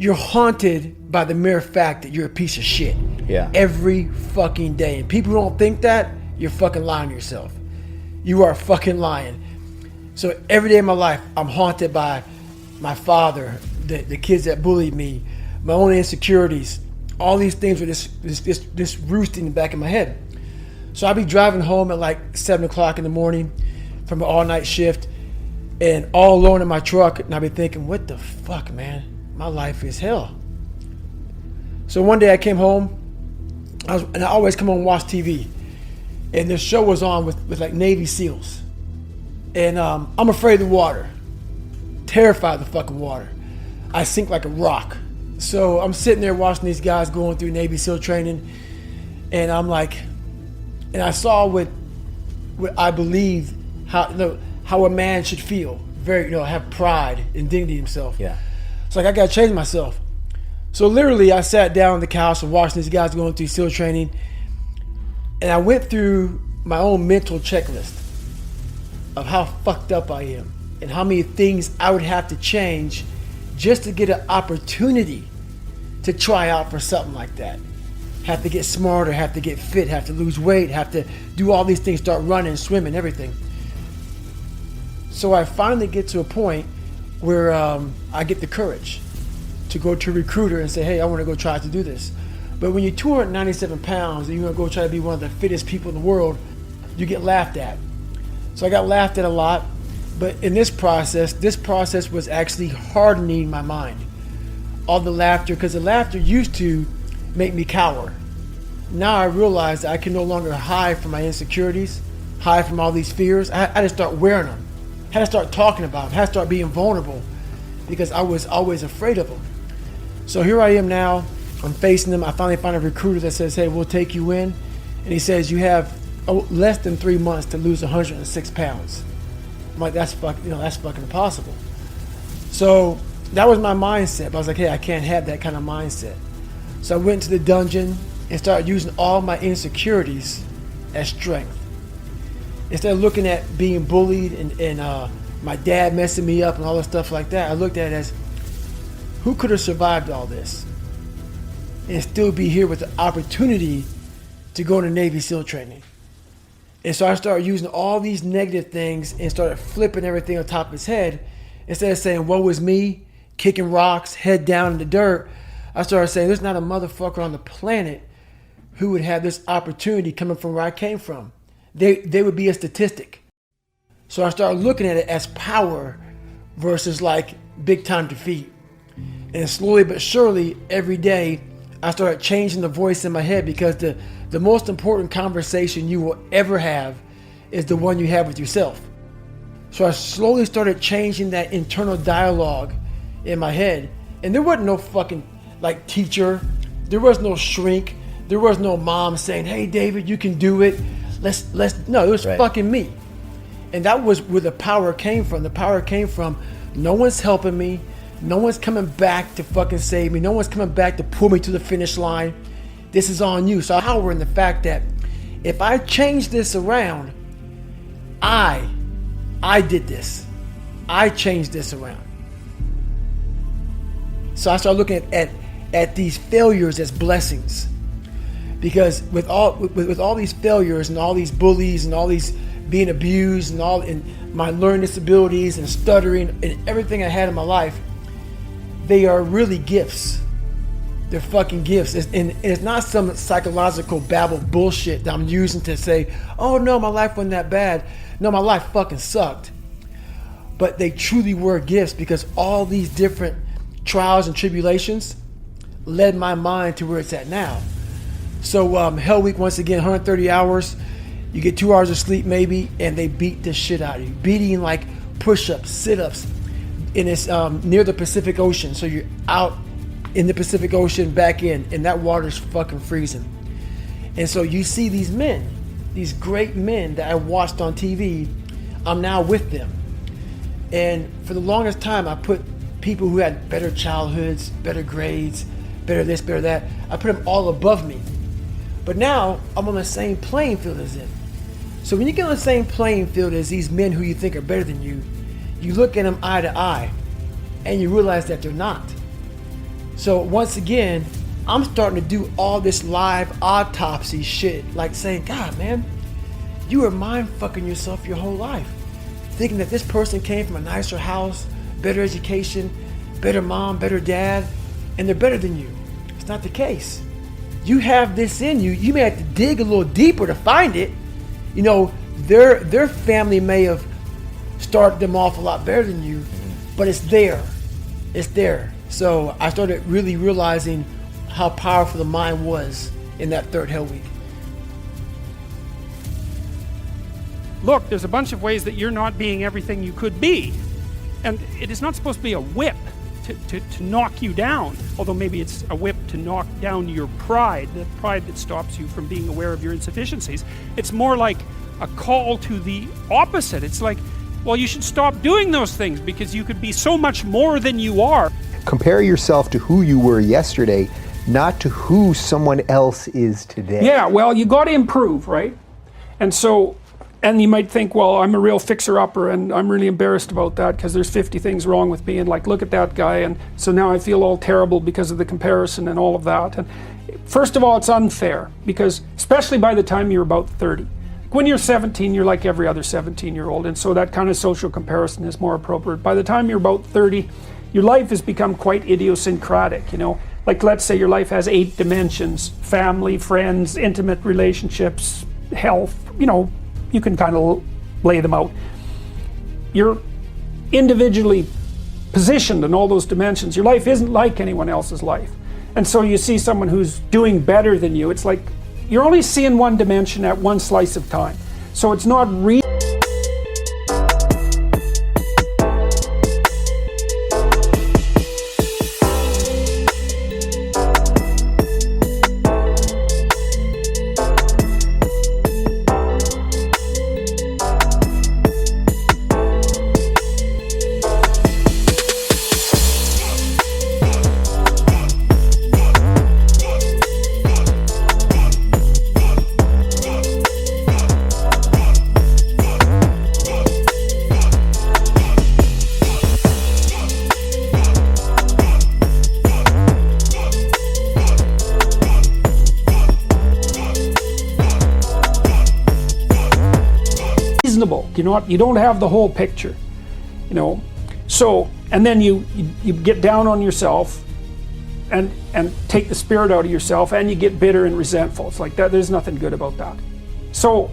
you're haunted by the mere fact that you're a piece of shit. Yeah. Every fucking day. And people who don't think that, you're fucking lying to yourself. You are fucking lying. So every day of my life, I'm haunted by my father, the kids that bullied me, my own insecurities. All these things were this roosting in the back of my head. So I'd be driving home at like 7 o'clock in the morning from an all-night shift and all alone in my truck, and I'd be thinking, what the fuck, man? My life is hell. So one day I came home, and I always come home and watch TV, and this show was on with like Navy SEALs. And I'm afraid of the water. Terrified of the fucking water. I sink like a rock. So I'm sitting there watching these guys going through Navy SEAL training, and I'm like, and I saw what I believe how a man should feel. Very, have pride and dignity himself. Yeah. It's like I gotta change myself. So literally I sat down on the couch and watched these guys going through SEAL training, and I went through my own mental checklist of how fucked up I am and how many things I would have to change just to get an opportunity to try out for something like that. Have to get smarter, have to get fit, have to lose weight, have to do all these things, start running, swimming, everything. So I finally get to a point where I get the courage to go to a recruiter and say, hey, I want to go try to do this. But when you're 297 pounds and you're going to go try to be one of the fittest people in the world, you get laughed at. So I got laughed at a lot. But in this process was actually hardening my mind. All the laughter, because the laughter used to make me cower. Now I realize that I can no longer hide from my insecurities, hide from all these fears. I had to start wearing them. I had to start talking about them. I had to start being vulnerable because I was always afraid of them. So here I am now. I'm facing them. I finally find a recruiter that says, hey, we'll take you in. And he says, you have less than 3 months to lose 106 pounds. I'm like, that's fucking impossible. So that was my mindset. But I was like, hey, I can't have that kind of mindset. So I went to the dungeon and started using all my insecurities as strength. Instead of looking at being bullied and my dad messing me up and all that stuff like that, I looked at it as, who could have survived all this and still be here with the opportunity to go into Navy SEAL training? And so I started using all these negative things and started flipping everything on top of his head. Instead of saying, woe is me, kicking rocks, head down in the dirt, I started saying, there's not a motherfucker on the planet who would have this opportunity coming from where I came from. They would be a statistic. So I started looking at it as power versus like big time defeat. And slowly but surely, every day, I started changing the voice in my head, because the most important conversation you will ever have is the one you have with yourself. So I slowly started changing that internal dialogue in my head. And there wasn't no fucking like teacher. There was no shrink. There was no mom saying, hey, David, you can do it. No, it was fucking me. And that was where the power came from. The power came from, no one's helping me. No one's coming back to fucking save me. No one's coming back to pull me to the finish line. This is on you. So power in the fact that if I change this around, I did this. I changed this around. So I started looking at these failures as blessings. Because with all these failures and all these bullies and all these being abused and my learning disabilities and stuttering and everything I had in my life, they are really gifts. They're fucking gifts. And it's not some psychological babble bullshit that I'm using to say, oh no, my life wasn't that bad. No, my life fucking sucked. But they truly were gifts, because all these different trials and tribulations led my mind to where it's at now. So Hell Week, once again, 130 hours. You get 2 hours of sleep maybe, and they beat the shit out of you. Beating like push-ups, sit-ups. And it's near the Pacific Ocean. So you're out in the Pacific Ocean, back in, and that water's fucking freezing. And so you see these men, these great men that I watched on TV, I'm now with them. And for the longest time, I put people who had better childhoods, better grades, better this, better that, I put them all above me. But now I'm on the same playing field as them. So when you get on the same playing field as these men who you think are better than you look at them eye to eye and you realize that they're not. So once again, I'm starting to do all this live autopsy shit, like saying, God, man, you were mind fucking yourself your whole life, thinking that this person came from a nicer house, better education, better mom, better dad, and they're better than you. It's not the case. You have this in you. You may have to dig a little deeper to find it. You know, their family may have started them off a lot better than you, but it's there. It's there. So I started really realizing how powerful the mind was in that third hell week. Look, there's a bunch of ways that you're not being everything you could be. And it is not supposed to be a whip to knock you down, although maybe it's a whip to knock down your pride, the pride that stops you from being aware of your insufficiencies. It's more like a call to the opposite. It's like, well, you should stop doing those things because you could be so much more than you are. Compare yourself to who you were yesterday, not to who someone else is today. Yeah, well, you got to improve, right? And so, and you might think, well, I'm a real fixer-upper and I'm really embarrassed about that because there's 50 things wrong with me and like, look at that guy, and so now I feel all terrible because of the comparison and all of that. And first of all, it's unfair because especially by the time you're about 30. When you're 17, you're like every other 17-year-old, and so that kind of social comparison is more appropriate. By the time you're about 30, your life has become quite idiosyncratic, you know. Like, let's say your life has 8 dimensions: family, friends, intimate relationships, health, you know, you can kind of lay them out. You're individually positioned in all those dimensions. Your life isn't like anyone else's life. And so you see someone who's doing better than you, it's like you're only seeing one dimension at one slice of time. So it's not real. You don't have the whole picture, you know. So, and then you get down on yourself and take the spirit out of yourself, and you get bitter and resentful. It's like that. There's nothing good about that. So,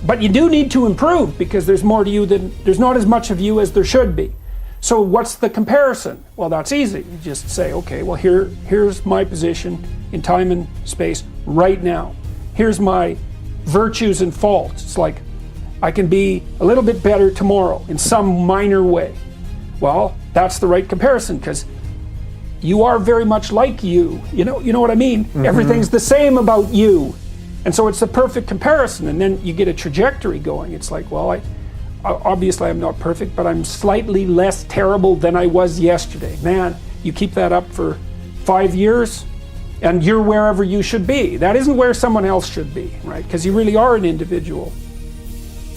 but you do need to improve because there's more to you than there's not as much of you as there should be. So, what's the comparison? Well, that's easy. You just say, okay, well, here's my position in time and space right now. Here's my virtues and faults. It's like, I can be a little bit better tomorrow in some minor way. Well, that's the right comparison because you are very much like you. You know what I mean? Mm-hmm. Everything's the same about you. And so it's the perfect comparison, and then you get a trajectory going. It's like, well, obviously I'm not perfect, but I'm slightly less terrible than I was yesterday. Man, you keep that up for 5 years and you're wherever you should be. That isn't where someone else should be, right? Because you really are an individual.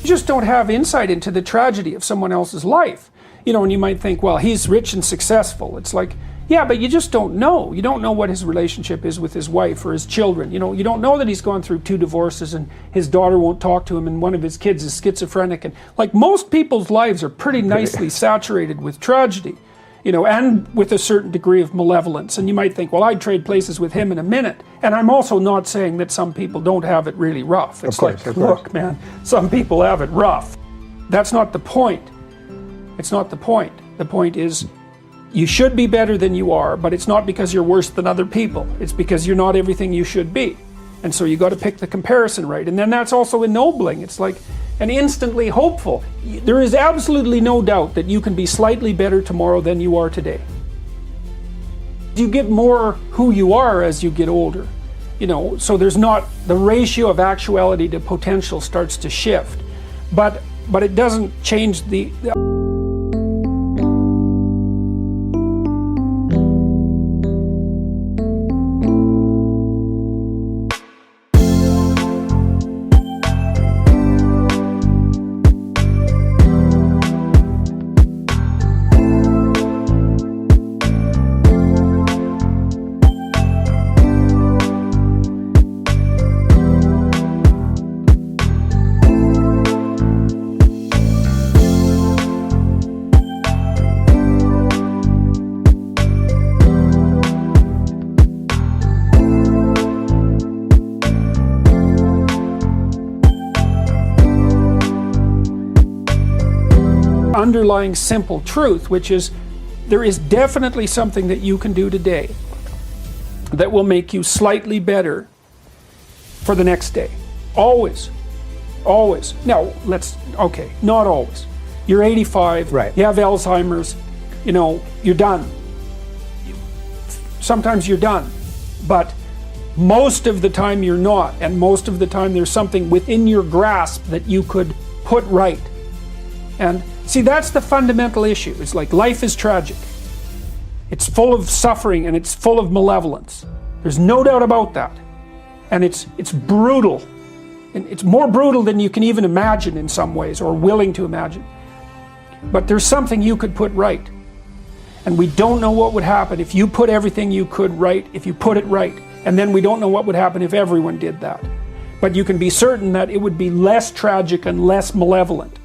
You just don't have insight into the tragedy of someone else's life. You know, and you might think, well, he's rich and successful. It's like, yeah, but you just don't know. You don't know what his relationship is with his wife or his children. You know, you don't know that he's gone through 2 divorces and his daughter won't talk to him and one of his kids is schizophrenic. And like, most people's lives are pretty nicely saturated with tragedy, you know, and with a certain degree of malevolence. And you might think, well, I'd trade places with him in a minute. And I'm also not saying that some people don't have it really rough. It's like, look, man, some people have it rough. That's not the point. It's not the point. The point is, you should be better than you are, but it's not because you're worse than other people. It's because you're not everything you should be. And so you got to pick the comparison right. And then that's also ennobling. It's like, and instantly hopeful. There is absolutely no doubt that you can be slightly better tomorrow than you are today. You get more who you are as you get older, you know, so there's not, the ratio of actuality to potential starts to shift, but it doesn't change the underlying simple truth, which is there is definitely something that you can do today that will make you slightly better for the next day. Always. Always. Now, okay, not always. You're 85, right. You have Alzheimer's, you're done. Sometimes you're done, but most of the time you're not, and most of the time there's something within your grasp that you could put right. And see, that's the fundamental issue. It's like life is tragic. It's full of suffering and it's full of malevolence. There's no doubt about that. And it's brutal. And it's more brutal than you can even imagine in some ways, or willing to imagine. But there's something you could put right. And we don't know what would happen if you put everything you could right, if you put it right. And then we don't know what would happen if everyone did that. But you can be certain that it would be less tragic and less malevolent.